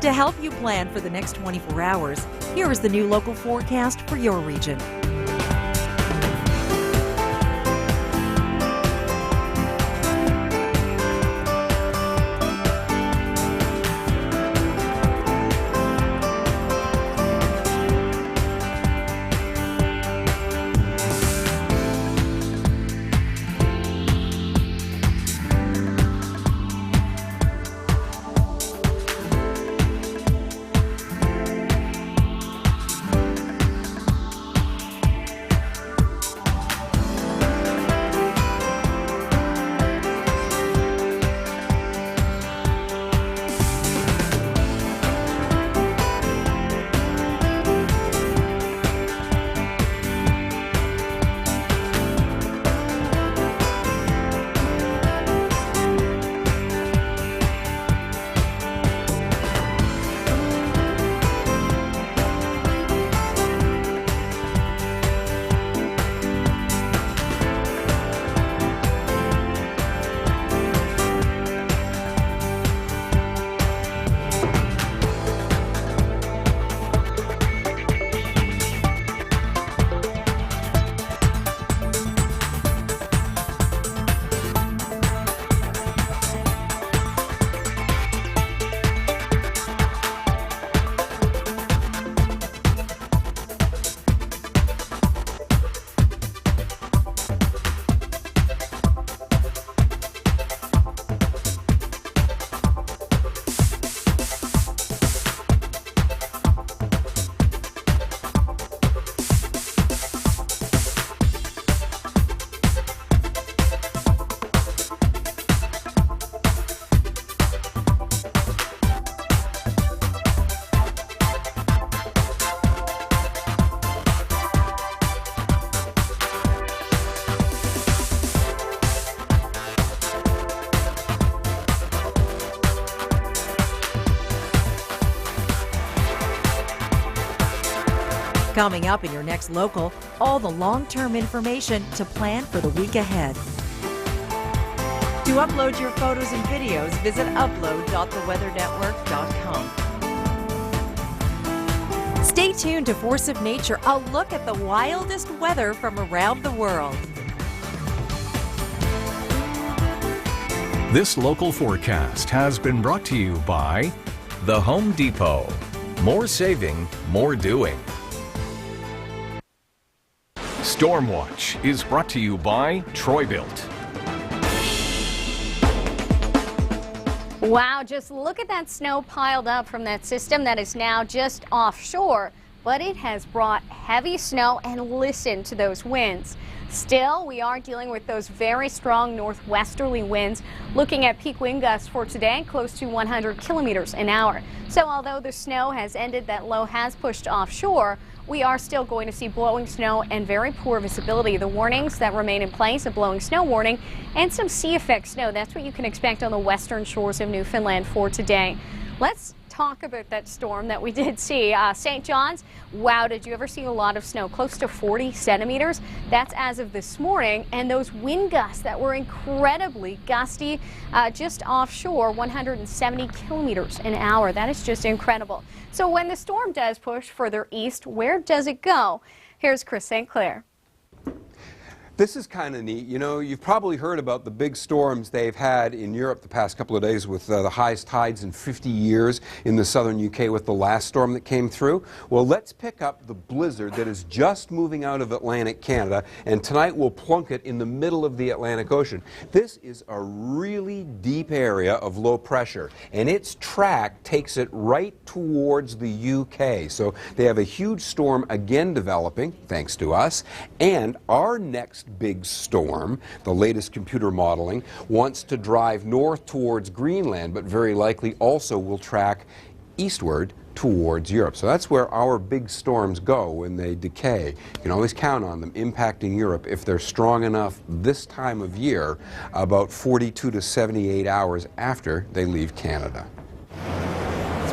To help you plan for the next 24 hours, here is the new local forecast for your region. Coming up in your next local, all the long-term information to plan for the week ahead. To upload your photos and videos, visit upload.theweathernetwork.com. Stay tuned to Force of Nature, a look at the wildest weather from around the world. This local forecast has been brought to you by The Home Depot. More saving, more doing. Stormwatch is brought to you by Troy-Bilt. Wow, just look at that snow piled up from that system that is now just offshore, but it has brought heavy snow, and listen to those winds. Still, we are dealing with those very strong northwesterly winds, looking at peak wind gusts for today close to 100 kilometers an hour. So although the snow has ended, that low has pushed offshore, we are still going to see blowing snow and very poor visibility. The warnings that remain in place, a blowing snow warning and some sea effect snow. That's what you can expect on the western shores of Newfoundland for today. Let's talk about that storm that we did see. St. John's, wow, did you ever see a lot of snow? Close to 40 centimeters. That's as of this morning. And those wind gusts that were incredibly gusty, just offshore, 170 kilometers an hour. That is just incredible. So when the storm does push further east, where does it go? Here's Chris St. Clair. This is kind of neat. You know, you've probably heard about the big storms they've had in Europe the past couple of days with the highest tides in 50 years in the southern UK with the last storm that came through. Well, let's pick up the blizzard that is just moving out of Atlantic Canada, and tonight we'll plunk it in the middle of the Atlantic Ocean. This is a really deep area of low pressure, and its track takes it right towards the UK. So they have a huge storm again developing, thanks to us, and our next big storm, the latest computer modeling, wants to drive north towards Greenland, but very likely also will track eastward towards Europe. So that's where our big storms go when they decay. You can always count on them impacting Europe if they're strong enough this time of year, about 42 to 78 hours after they leave Canada.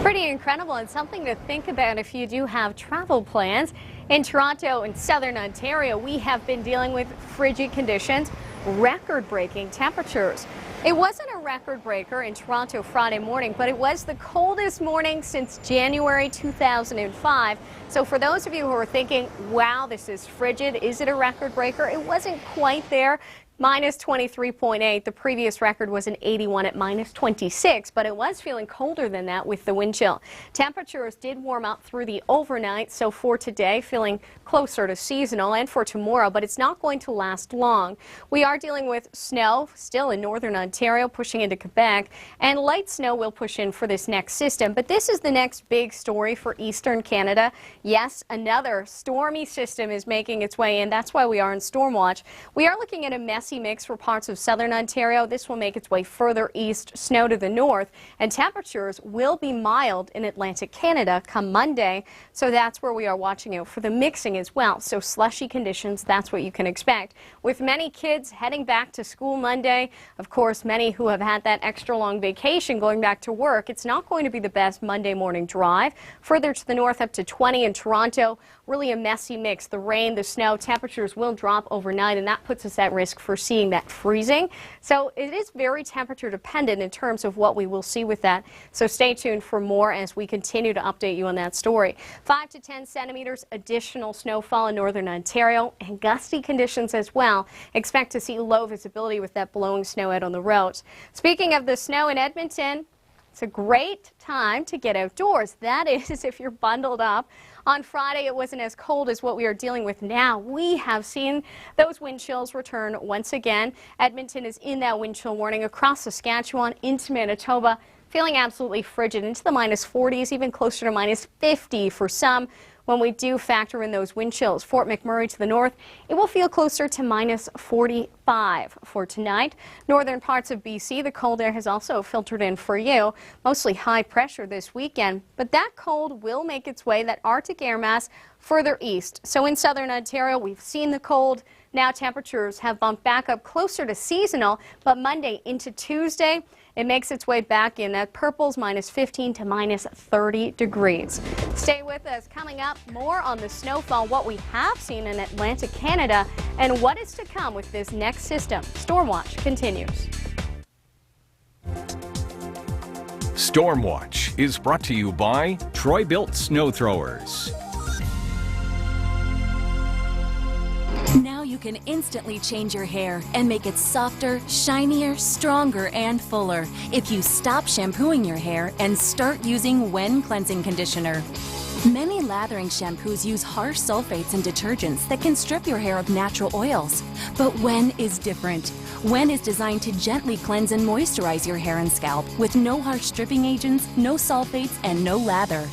Pretty incredible, and something to think about if you do have travel plans. In Toronto and southern Ontario, we have been dealing with frigid conditions, record-breaking temperatures. It wasn't a record breaker in Toronto Friday morning, but it was the coldest morning since January 2005. So for those of you who are thinking, wow, this is frigid, is it a record breaker? It wasn't quite there. Minus 23.8. The previous record was an 81 at minus 26, but it was feeling colder than that with the wind chill. Temperatures did warm up through the overnight, so for today, feeling closer to seasonal, and for tomorrow, but it's not going to last long. We are dealing with snow still in northern Ontario, pushing into Quebec, and light snow will push in for this next system. But this is the next big story for eastern Canada. Yes, another stormy system is making its way in. That's why we are in storm watch. We are looking at a messy mix for parts of southern Ontario. This will make its way further east, snow to the north, and temperatures will be mild in Atlantic Canada come Monday. So that's where we are watching out for the mixing as well. So slushy conditions, that's what you can expect. With many kids heading back to school Monday, of course, many who have had that extra long vacation going back to work, it's not going to be the best Monday morning drive. Further to the north, up to 20 in Toronto. Really a messy mix. The rain, the snow, temperatures will drop overnight, and that puts us at risk for seeing that freezing. So it is very temperature dependent in terms of what we will see with that. So stay tuned for more as we continue to update you on that story. 5 to 10 centimeters additional snowfall in northern Ontario, and gusty conditions as well. Expect to see low visibility with that blowing snow out on the roads. Speaking of the snow in Edmonton, it's a great time to get outdoors. That is if you're bundled up. On Friday, it wasn't as cold as what we are dealing with now. We have seen those wind chills return once again. Edmonton is in that wind chill warning across Saskatchewan into Manitoba. Feeling absolutely frigid into the minus 40s, even closer to minus 50 for some. When we do factor in those wind chills, Fort McMurray to the north, it will feel closer to minus 45 for tonight. Northern parts of BC, the cold air has also filtered in for you. Mostly high pressure this weekend, but that cold will make its way, that Arctic air mass, further east. So in southern Ontario, we've seen the cold. Now temperatures have bumped back up closer to seasonal, but Monday into Tuesday, it makes its way back in. That purple's minus 15 to minus 30 degrees. Stay with us. Coming up, more on the snowfall, what we have seen in Atlantic Canada, and what is to come with this next system. Storm Watch continues. Storm Watch is brought to you by Troy-Bilt Snow Throwers. Now you can instantly change your hair and make it softer, shinier, stronger, and fuller if you stop shampooing your hair and start using Wen Cleansing Conditioner. Many lathering shampoos use harsh sulfates and detergents that can strip your hair of natural oils. But Wen is different. Wen is designed to gently cleanse and moisturize your hair and scalp with no harsh stripping agents, no sulfates, and no lather.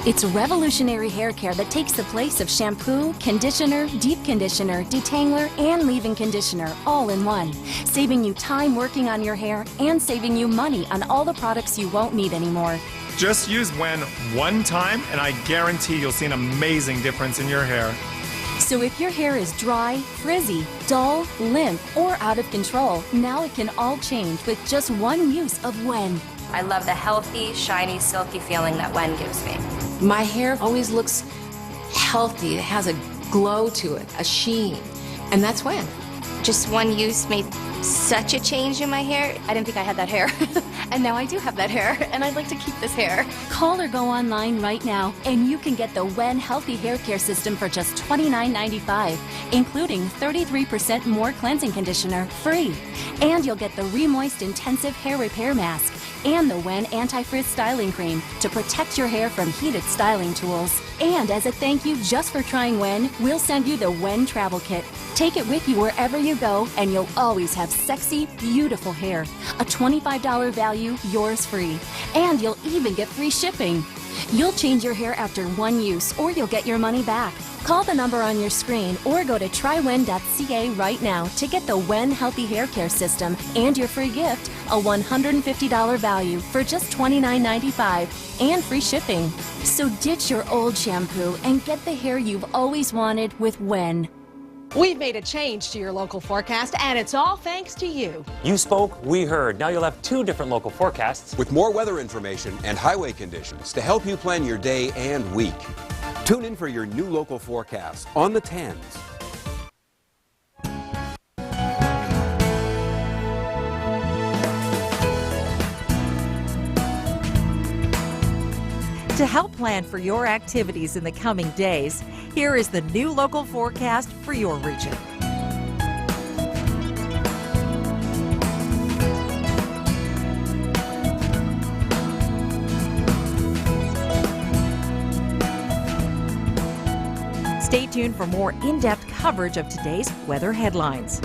It's revolutionary hair care that takes the place of shampoo, conditioner, deep conditioner, detangler, and leave-in conditioner all in one, saving you time working on your hair and saving you money on all the products you won't need anymore. Just use Wen one time and I guarantee you'll see an amazing difference in your hair. So if your hair is dry, frizzy, dull, limp, or out of control, now it can all change with just one use of Wen. I love the healthy, shiny, silky feeling that Wen gives me. My hair always looks healthy. It has a glow to it, a sheen, and that's Wen. Just one use made such a change in my hair. I didn't think I had that hair. And now I do have that hair, and I'd like to keep this hair. Call or go online right now, and you can get the Wen Healthy Hair Care System for just $29.95, including 33% more cleansing conditioner free. And you'll get the Remoist Intensive Hair Repair Mask and the Wen Anti-Frizz Styling Cream to protect your hair from heated styling tools. And as a thank you just for trying Wen, we'll send you the Wen Travel Kit. Take it with you wherever you go, and you'll always have sexy, beautiful hair. A $25 value, yours free. And you'll even get free shipping. You'll change your hair after one use, or you'll get your money back. Call the number on your screen or go to trywen.ca right now to get the Wen Healthy Hair Care System and your free gift, a $150 value for just $29.95 and free shipping. So ditch your old shampoo and get the hair you've always wanted with Wen. We've made a change to your local forecast, and it's all thanks to you. You spoke, we heard. Now you'll have 2 different local forecasts. With more weather information and highway conditions to help you plan your day and week. Tune in for your new local forecast on the 10s. To help plan for your activities in the coming days, here is the new local forecast for your region. Stay tuned for more in-depth coverage of today's weather headlines.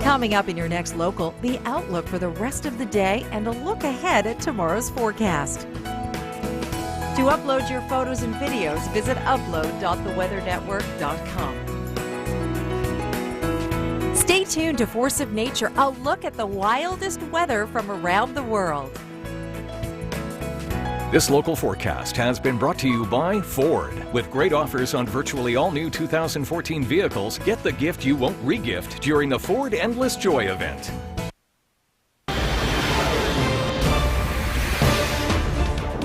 Coming up in your next local, the outlook for the rest of the day and a look ahead at tomorrow's forecast. To upload your photos and videos, visit upload.theweathernetwork.com. Stay tuned to Force of Nature, a look at the wildest weather from around the world. This local forecast has been brought to you by Ford. With great offers on virtually all new 2014 vehicles, get the gift you won't re-gift during the Ford Endless Joy event.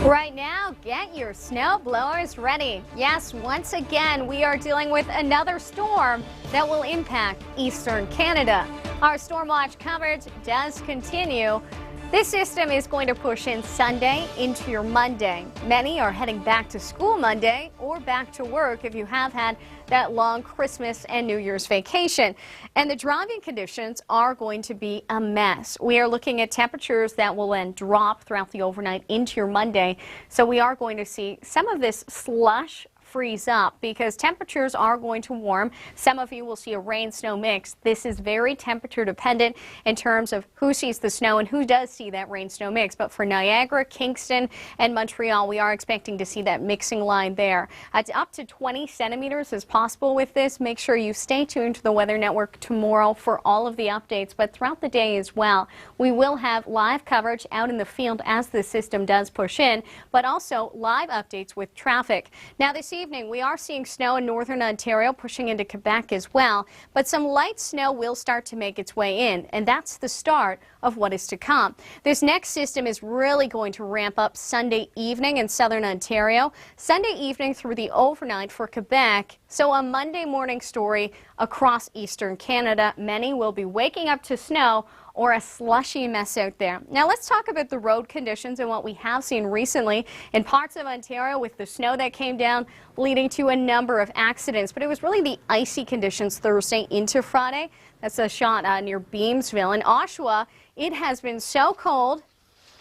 Right now, get your snow blowers ready. Yes, once again, we are dealing with another storm that will impact eastern Canada. Our storm watch coverage does continue. This system is going to push in Sunday into your Monday. Many are heading back to school Monday or back to work if you have had that long Christmas and New Year's vacation. And the driving conditions are going to be a mess. We are looking at temperatures that will then drop throughout the overnight into your Monday. So we are going to see some of this slush freeze up because temperatures are going to warm. Some of you will see a rain-snow mix. This is very temperature dependent in terms of who sees the snow and who does see that rain-snow mix. But for Niagara, Kingston, and Montreal, we are expecting to see that mixing line there. Up to 20 centimeters is possible with this. Make sure you stay tuned to the Weather Network tomorrow for all of the updates, but throughout the day as well. We will have live coverage out in the field as the system does push in, but also live updates with traffic. Now this evening, we are seeing snow in northern Ontario pushing into Quebec as well, but some light snow will start to make its way in, and that's the start of what is to come. This next system is really going to ramp up Sunday evening in southern Ontario, Sunday evening through the overnight for Quebec, so a Monday morning story across eastern Canada. Many will be waking up to snow or a slushy mess out there. Now let's talk about the road conditions and what we have seen recently in parts of Ontario with the snow that came down, leading to a number of accidents. But it was really the icy conditions Thursday into Friday. That's a shot near Beamsville. In Oshawa, it has been so cold.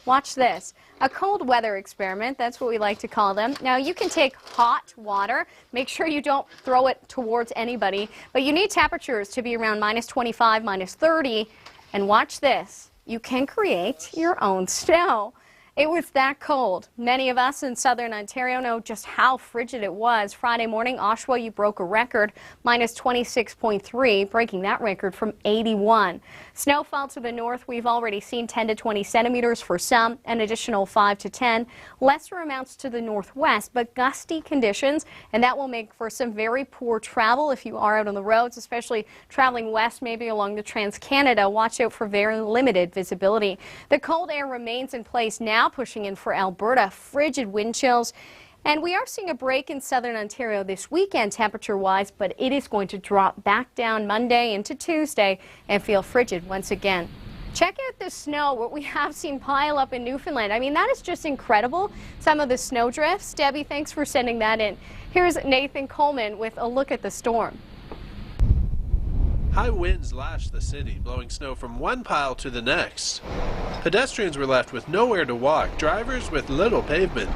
Watch this. A cold weather experiment, that's what we like to call them. Now you can take hot water, make sure you don't throw it towards anybody, but you need temperatures to be around -25, -30, and watch this. You can create your own snow. It was that cold. Many of us in southern Ontario know just how frigid it was. Friday morning, Oshawa, you broke a record, minus 26.3, breaking that record from 81. Snowfall to the north, we've already seen 10 to 20 centimeters for some, an additional 5 to 10. Lesser amounts to the northwest, but gusty conditions, and that will make for some very poor travel if you are out on the roads, especially traveling west, maybe along the Trans-Canada. Watch out for very limited visibility. The cold air remains in place now, pushing in for Alberta, frigid wind chills. And we are seeing a break in southern Ontario this weekend temperature-wise, but it is going to drop back down Monday into Tuesday and feel frigid once again. Check out the snow, what we have seen pile up in Newfoundland. I mean, that is just incredible, some of the snow drifts. Debbie, thanks for sending that in. Here's Nathan Coleman with a look at the storm. High winds lashed the city, blowing snow from one pile to the next. Pedestrians were left with nowhere to walk, drivers with little pavement.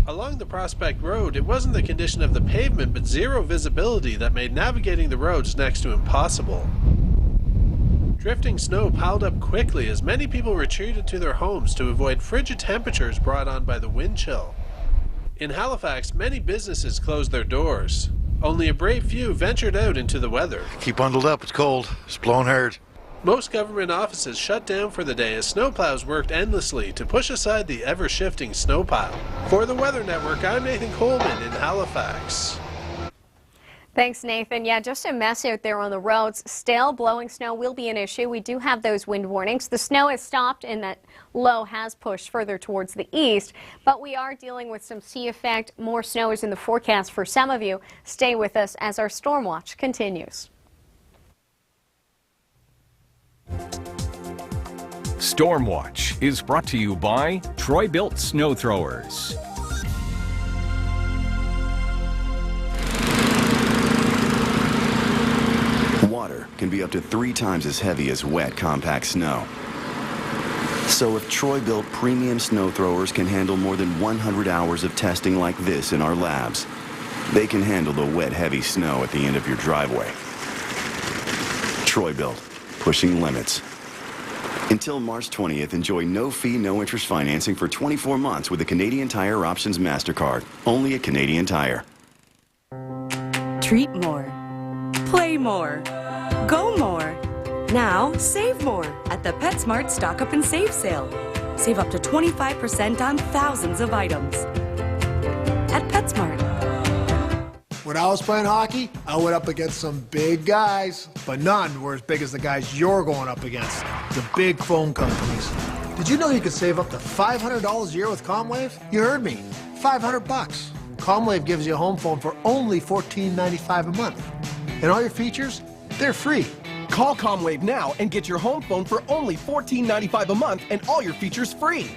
Along the Prospect Road, it wasn't the condition of the pavement but zero visibility that made navigating the roads next to impossible. Drifting snow piled up quickly as many people retreated to their homes to avoid frigid temperatures brought on by the wind chill. In Halifax, many businesses closed their doors. Only a brave few ventured out into the weather. Keep bundled up, it's cold. It's blowing hard. Most government offices shut down for the day as snowplows worked endlessly to push aside the ever-shifting snow pile. For the Weather Network, I'm Nathan Coleman in Halifax. Thanks, Nathan. Yeah, just a mess out there on the roads. Still, blowing snow will be an issue. We do have those wind warnings. The snow has stopped and that low has pushed further towards the east, but we are dealing with some sea effect. More snow is in the forecast for some of you. Stay with us as our storm watch continues. Storm Watch is brought to you by Troy-Bilt Snow Throwers. Water can be up to 3 times as heavy as wet, compact snow. So if Troy-Bilt premium snow throwers can handle more than 100 hours of testing like this in our labs, they can handle the wet, heavy snow at the end of your driveway. Troy-Bilt, pushing limits. Until March 20th, enjoy no-fee, no-interest financing for 24 months with the Canadian Tire Options MasterCard. Only at Canadian Tire. Treat more. Play more. Go more. Now, save more at the PetSmart Stock Up and Save sale. Save up to 25% on thousands of items. At PetSmart. When I was playing hockey, I went up against some big guys, but none were as big as the guys you're going up against, the big phone companies. Did you know you could save up to $500 a year with ComWave? You heard me, $500 bucks. ComWave gives you a home phone for only $14.95 a month. And all your features, they're free. Call ComWave now and get your home phone for only $14.95 a month and all your features free.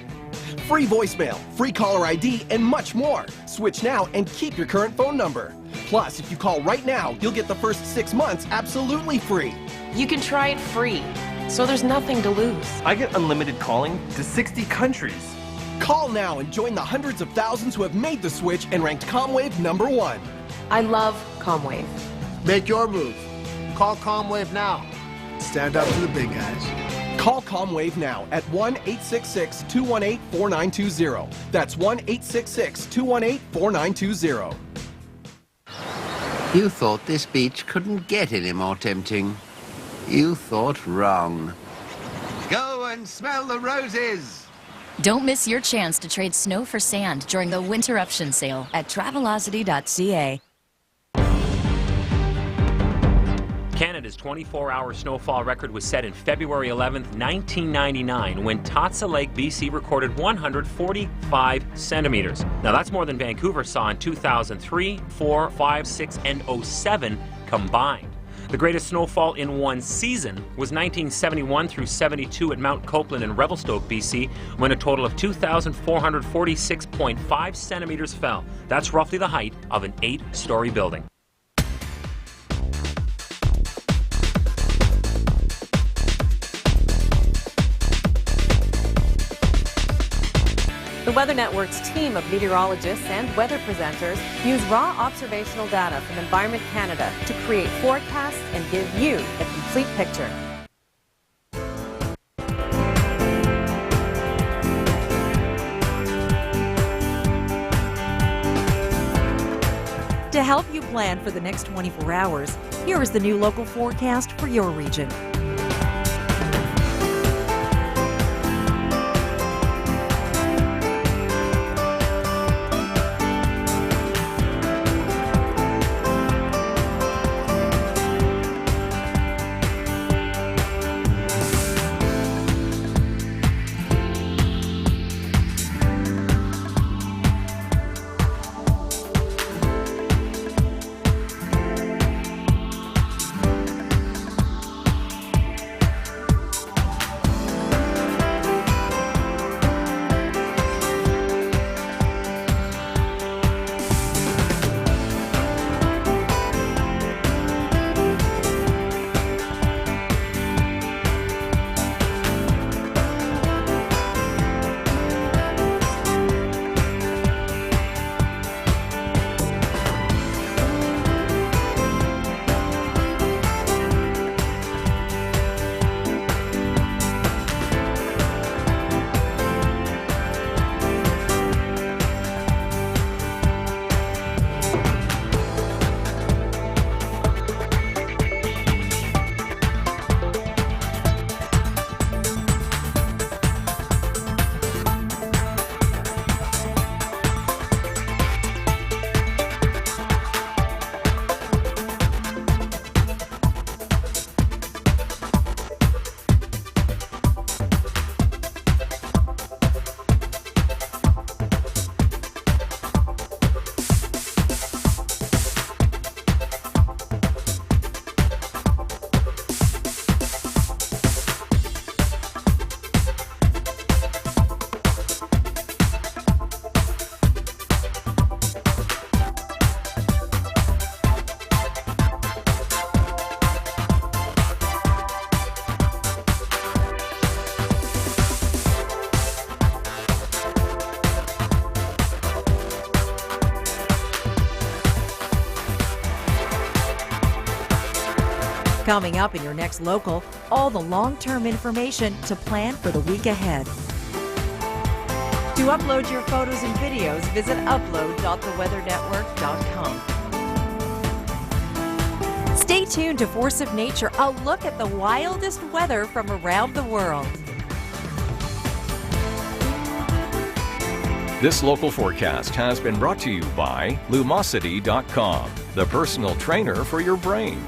Free voicemail, free caller ID, and much more. Switch now and keep your current phone number. Plus, if you call right now, you'll get the first 6 months absolutely free. You can try it free, so there's nothing to lose. I get unlimited calling to 60 countries. Call now and join the hundreds of thousands who have made the switch and ranked ComWave #1. I love ComWave. Make your move. Call ComWave now. Stand up to the big guys. Call ComWave now at 1-866-218-4920. That's 1-866-218-4920. You thought this beach couldn't get any more tempting. You thought wrong. Go and smell the roses! Don't miss your chance to trade snow for sand during the Winterruption sale at Travelocity.ca. Canada's 24-hour snowfall record was set in February 11th, 1999, when Tatsa Lake, BC recorded 145 centimeters. Now that's more than Vancouver saw in 2003, 4, 5, 6, and 07 combined. The greatest snowfall in one season was 1971 through 72 at Mount Copeland in Revelstoke, BC, when a total of 2,446.5 centimeters fell. That's roughly the height of an 8-story building. The Weather Network's team of meteorologists and weather presenters use raw observational data from Environment Canada to create forecasts and give you a complete picture. To help you plan for the next 24 hours, here is the new local forecast for your region. Coming up in your next local, all the long-term information to plan for the week ahead. To upload your photos and videos, visit upload.theweathernetwork.com. Stay tuned to Force of Nature, a look at the wildest weather from around the world. This local forecast has been brought to you by Lumosity.com, the personal trainer for your brain.